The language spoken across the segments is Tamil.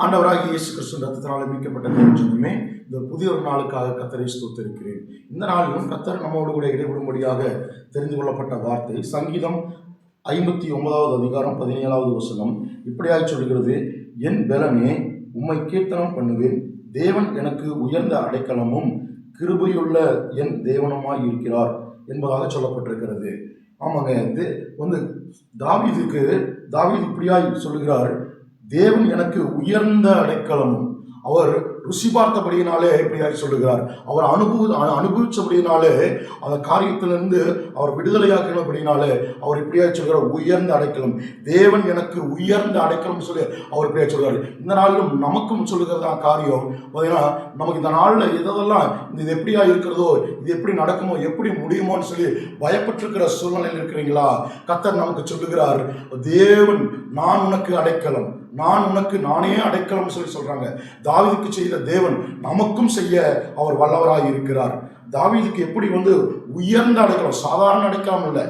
ஆண்டவராகிய இயேசு கிறிஸ்து ரத்தத்தினாலே மீட்கப்பட்ட தேவஜனமே, இந்த புதிய ஒரு நாளுக்காக கர்த்தரை ஸ்தோத்திரிக்கிறேன். இந்த நாளிலும் கர்த்தர் நம்மோடு கூட இடைபடும்படியாக தெரிந்து கொள்ளப்பட்ட வார்த்தை சங்கீதம் 59வது அதிகாரம் 17வது வசனம் இப்படியாக சொல்கிறது. என் பலனே, உம்மை கீர்த்தனம் பண்ணுவேன். தேவன் எனக்கு உயர்ந்த அடைக்கலமும் கிருபையுள்ள என் தேவனுமாய் இருக்கிறார் என்பதாக சொல்லப்பட்டிருக்கிறது. ஆமாங்க, இது தாவீது இப்படியாய் சொல்லுகிறார். தேவன் எனக்கு உயர்ந்த அடைக்கலமும், அவர் ருசி பார்த்தபடியினாலே இப்படியாய் சொல்லுகிறார். அவர் அனுபவிச்சபடியினாலே அந்த காரியத்திலிருந்து அவர் விடுதலையாக்கினபடினாலே அவர் இப்படியாய் சொல்கிறார், உயர்ந்த அடைக்கலம். தேவன் எனக்கு உயர்ந்த அடைக்கலம் சொல்லி அவர் இப்படியா சொல்கிறார். இந்த நாளிலும் நமக்கும் சொல்லுகிறதா காரியம் பார்த்தீங்கன்னா, நமக்கு இந்த நாளில் எதெல்லாம் இது எப்படியா இருக்கிறதோ, இது எப்படி நடக்குமோ, எப்படி முடியுமோன்னு சொல்லி பயப்பட்டிருக்கிற சூழ்நிலையில் இருக்கிறீங்களா? கர்த்தர் நமக்கு சொல்லுகிறார், தேவன் நான் உனக்கு அடைக்கலம், நான் உனக்கு நானே அடைக்கலம் சொல்லி சொல்றாங்க. தாவீதுக்கு செய்த தேவன் நமக்கும் செய்ய அவர் வல்லவராய் இருக்கிறார். தாவீதுக்கு எப்படி உயர்ந்த அடைக்கலம், சாதாரண அடைக்கலம் இல்லை.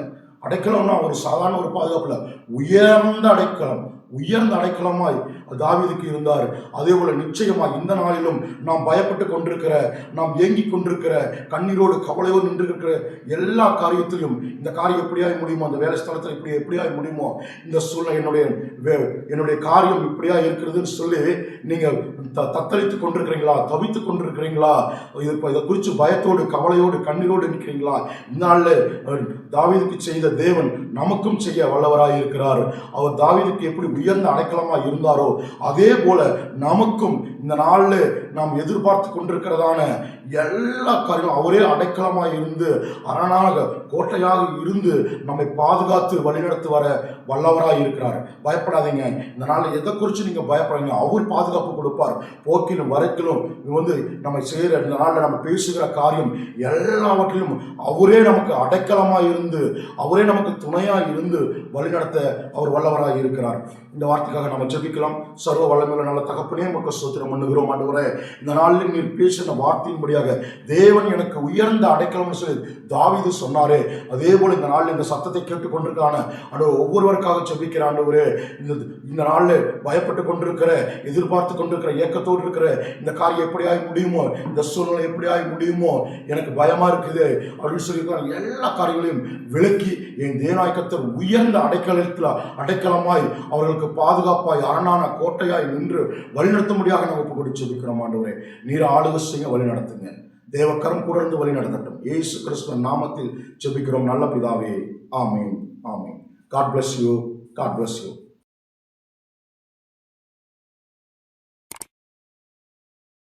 அடைக்கலம்னா ஒரு சாதாரண ஒரு பாதுகாப்பு இல்லை, உயர்ந்த அடைக்கலம், உயர்ந்த அடைக்கலமாய் தாவீதுக்கு இருந்தார். அதே போல நிச்சயமாய் இந்த நாளிலும் நாம் பயப்பட்டு கொண்டிருக்கிற, நாம் ஏங்கி கொண்டிருக்கிற, கண்ணீரோடு கவலையோடு நின்று இருக்கிற எல்லா காரியத்திலும் இந்த காரியம் எப்படியாய் முடியுமோ, அந்த வேலை ஸ்தலத்தில் எப்படியாய் முடியுமோ, இந்த சூழ்நிலை என்னுடைய காரியம் இப்படியா இருக்கிறதுன்னு சொல்லி நீங்கள் தத்தளித்து கொண்டிருக்கிறீங்களா, தவித்து கொண்டிருக்கிறீங்களா, இதை குறித்து பயத்தோடு கவலையோடு கண்ணீரோடு நிற்கிறீங்களா? இந்த நாளில் தாவீதுக்கு செய்த தேவன் நமக்கும் செய்ய வல்லவராய் இருக்கிறார். அவர் தாவீதுக்கு எப்படி உயர்ந்த அடைக்கலமாக இருந்தாரோ, அதே போல நமக்கும் இந்த நாளில் நாம் எதிர்பார்த்து கொண்டிருக்கிறதான எல்லா காரியங்களும் அவரே அடைக்கலமாக இருந்து, அரணாக கோட்டையாக இருந்து நம்மை பாதுகாத்து வழிநடத்து வர வல்லவராக இருக்கிறார். பயப்படாதீங்க. இந்த நாளில் எதை குறித்து நீங்கள் பயப்படாதீங்க. அவர் பாதுகாப்பு கொடுப்பார். போக்கிலும் வரைக்கிலும் நம்ம செய்கிற இந்த நாளில் நம்ம பேசுகிற காரியம் எல்லாவற்றிலும் அவரே நமக்கு அடைக்கலமாக இருந்து, அவரே நமக்கு துணையாக இருந்து வழிநடத்த அவர் வல்லவராக இருக்கிறார். இந்த வார்த்தைக்காக நம்ம ஜெபிக்கலாம். சர்வ வல்லமையுள்ள நல்ல தகப்பனே, உமக்கு ஸ்தோத்திரம் பண்ணுகிறோம். ஆண்டவரே, இந்த நாளில் நீர் பேசின வார்த்தையின்படியாக தேவன் எனக்கு உயர்ந்த அடைக்கலம் சொல்லி தாவீது சொன்னாரே, அதே போல இந்த நாளில் இந்த சத்தத்தை கேட்டுக்கொண்டிருக்கான ஒவ்வொருவருக்காக ஜெபிக்கிற ஆண்டவரே, இந்த நாளில் பயப்பட்டு கொண்டிருக்கிற, எதிர்பார்த்து கொண்டிருக்கிற, ஏக்கத்தோடு இருக்கிற இந்த காரியம் எப்படியாய் முடியுமோ, இந்த சூழ்நிலை எப்படியாய் முடியுமோ, எனக்கு பயமா இருக்குது அப்படின்னு சொல்லி எல்லா காரியங்களையும் விலக்கி என் தேவனாய் உயர்ந்த அடைக்கலமாய் அவர்களுக்கு பாதுகாப்பாய் அரணான கோட்டையாய் நின்று வழிநடத்த முடியாத நம்ம ஒப்பு கொடுத்து ஜெபிக்கிறோம். ஆண்டவரே, நீர் ஆளுகை செய்ய வழி நடத்துங்க. தேவக்கரம் கூட இருந்து வழி நடத்தட்டும். இயேசு கிறிஸ்துவின் நாமத்தில் ஜெபிக்கிறோம் நல்ல பிதாவே. ஆமென், ஆமென். God bless you. God bless you.